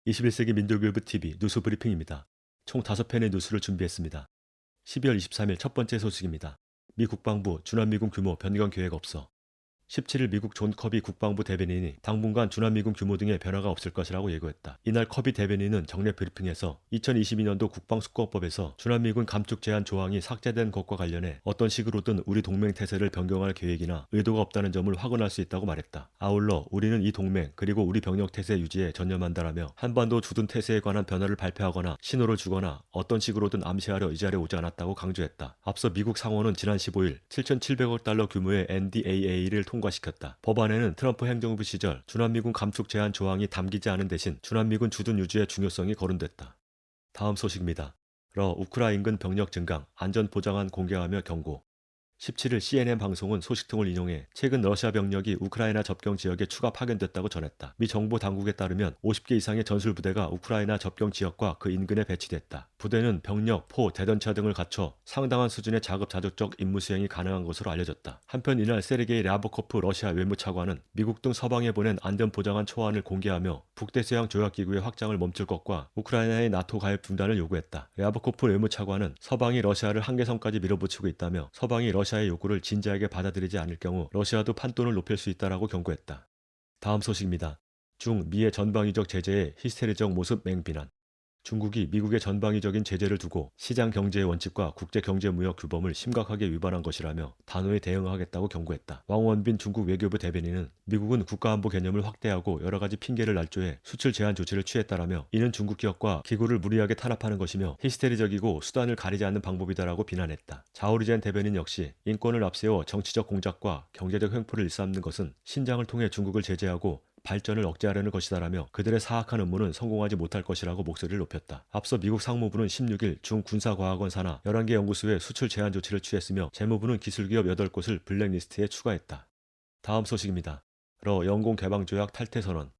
21세기 민족일보 TV 뉴스 브리핑입니다. 총 5편의 뉴스를 준비했습니다. 12월 23일 첫 번째 소식입니다. 미 국방부 주한미군 규모 변경 계획 없어. 17일 미국 존 커비 국방부 대변인이 당분간 주한미군 규모 등의 변화가 없을 것이라고 예고했다. 이날 커비 대변인은 정례 브리핑에서 2022년도 국방수권법에서 주한미군 감축 제한 조항이 삭제된 것과 관련해 어떤 식으로든 우리 동맹 태세를 변경할 계획이나 의도가 없다는 점을 확언할 수 있다고 말했다. 아울러 우리는 이 동맹 그리고 우리 병력 태세 유지에 전념한다라며 한반도 주둔 태세에 관한 변화를 발표하거나 신호를 주거나 어떤 식으로든 암시하려 이 자리에 오지 않았다고 강조했다. 앞서 미국 상원은 지난 15일 7,700억 달러 규모의 NDAA를 통과시켰다. 법안에는 트럼프 행정부 시절 주한미군 감축 제한 조항이 담기지 않은 대신 주한미군 주둔 유지의 중요성이 거론됐다. 다음 소식입니다. 우크라 인근 병력 증강, 안전 보장안 공개하며 경고. 17일 CNN 방송은 소식 등을 인용해 최근 러시아 병력이 우크라이나 접경 지역에 추가 파견됐다고 전했다. 미 정부 당국에 따르면 50개 이상의 전술부대가 우크라이나 접경 지역과 그 인근에 배치됐다. 부대는 병력, 포, 대전차 등을 갖춰 상당한 수준의 자급자족적 임무 수행이 가능한 것으로 알려졌다. 한편 이날 세르게이 랴브코프 러시아 외무차관은 미국 등 서방에 보낸 안전보장안 초안을 공개하며 북대서양 조약기구의 확장을 멈출 것과 우크라이나의 나토 가입 중단을 요구했다. 랴브코프 외무차관은 서방이 러시아를 한계선까지 밀어붙이고 있다며 서방이 러시아의 요구를 진지하게 받아들이지 않을 경우 러시아도 판돈을 높일 수 있다라고 경고했다. 다음 소식입니다. 미의 전방위적 제재에 히스테리적 모습 맹비난. 중국이 미국의 전방위적인 제재를 두고 시장 경제의 원칙과 국제경제무역 규범을 심각하게 위반한 것이라며 단호히 대응하겠다고 경고했다. 왕원빈 중국 외교부 대변인은 미국은 국가안보 개념을 확대하고 여러 가지 핑계를 날조해 수출 제한 조치를 취했다라며 이는 중국 기업과 기구를 무리하게 탄압하는 것이며 히스테리적이고 수단을 가리지 않는 방법이다라고 비난했다. 자오리젠 대변인 역시 인권을 앞세워 정치적 공작과 경제적 횡포를 일삼는 것은 신장을 통해 중국을 제재하고 발전을 억제하려는 것이다라며 그들의 사악한 음모는 성공하지 못할 것이라고 목소리를 높였다. 앞서 미국 상무부는 16일 중군사과학원 산하 11개 연구소에 수출 제한 조치를 취했으며 재무부는 기술기업 8곳을 블랙리스트에 추가했다. 다음 소식입니다. 영공개방조약 탈퇴 선언.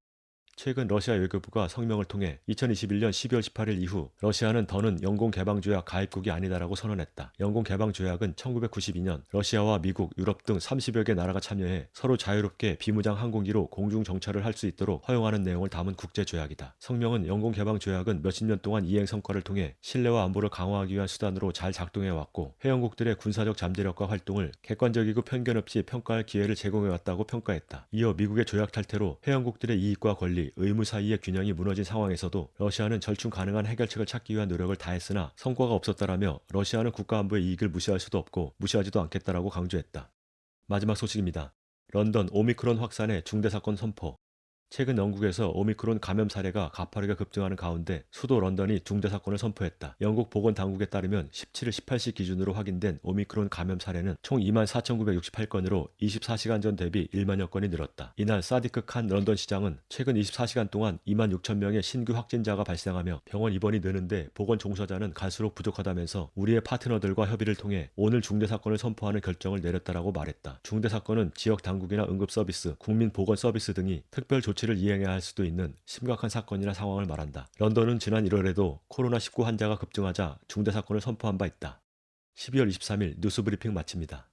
최근 러시아 외교부가 성명을 통해 2021년 12월 18일 이후 러시아는 더는 영공개방조약 가입국이 아니다라고 선언했다. 영공개방조약은 1992년 러시아와 미국, 유럽 등 30여 개 나라가 참여해 서로 자유롭게 비무장 항공기로 공중 정찰을 할 수 있도록 허용하는 내용을 담은 국제조약이다. 성명은 영공개방조약은 몇십 년 동안 이행 성과를 통해 신뢰와 안보를 강화하기 위한 수단으로 잘 작동해왔고 회원국들의 군사적 잠재력과 활동을 객관적이고 편견 없이 평가할 기회를 제공해왔다고 평가했다. 이어 미국의 조약 탈퇴로 회원국들의 이익과 권리, 의무 사이의 균형이 무너진 상황에서도 러시아는 절충 가능한 해결책을 찾기 위한 노력을 다했으나 성과가 없었다라며 러시아는 국가안보의 이익을 무시할 수도 없고 무시하지도 않겠다라고 강조했다. 마지막 소식입니다. 런던 오미크론 확산의 중대사건 선포. 최근 영국에서 오미크론 감염 사례가 가파르게 급증하는 가운데 수도 런던이 중대사건을 선포했다. 영국 보건당국에 따르면 17일 18시 기준으로 확인된 오미크론 감염 사례는 총 24,968건으로 24시간 전 대비 1만여 건이 늘었다. 이날 사디크 칸 런던 시장은 최근 24시간 동안 2만 6천 명의 신규 확진자가 발생하며 병원 입원이 느는데 보건 종사자는 갈수록 부족하다면서 우리의 파트너들과 협의를 통해 오늘 중대사건을 선포하는 결정을 내렸다라고 말했다. 중대사건은 지역 당국이나 응급서비스, 국민보건서비스 등이 특별 조치를 이행해야 할 수도 있는 심각한 사건이나 상황을 말한다. 런던은 지난 1월에도 코로나19 환자가 급증하자 중대사건을 선포한 바 있다. 12월 23일 뉴스브리핑 마칩니다.